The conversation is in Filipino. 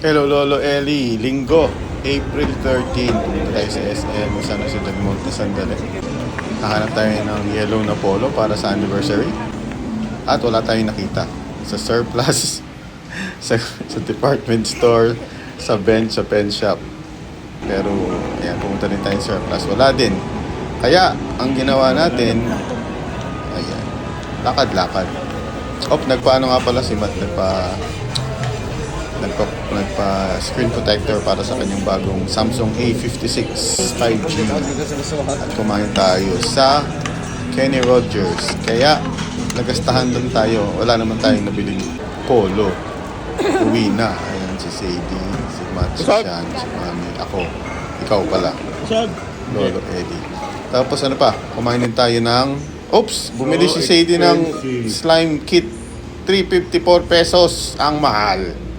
Hello Lolo Eli, Linggo, April 13, pumunta tayo sa SM San Jose del Monte sandali. Hahanap tayo ng yellow na polo para sa anniversary. At wala tayong nakita. Sa surplus, sa department store, sa bench, sa pen shop. Pero, ayan, pumunta din tayo sa surplus. Wala din. Kaya, ang ginawa natin, ayan, lakad-lakad. Nagpaano nga pala si Matt, nagpa screen protector para sa kanyang bagong Samsung A56 5G. At kumain tayo sa Kenny Rogers. Kaya nagastahan doon tayo. Wala naman tayong nabiling polo. Uwi na. Ayan si Sadie, si Matt, si Sean, si Mami, ako. Ikaw pala. Lolo Eddie. Tapos ano pa? Kumain din tayo ng... Bumili si Sadie ng slime kit. 354 pesos. Ang mahal.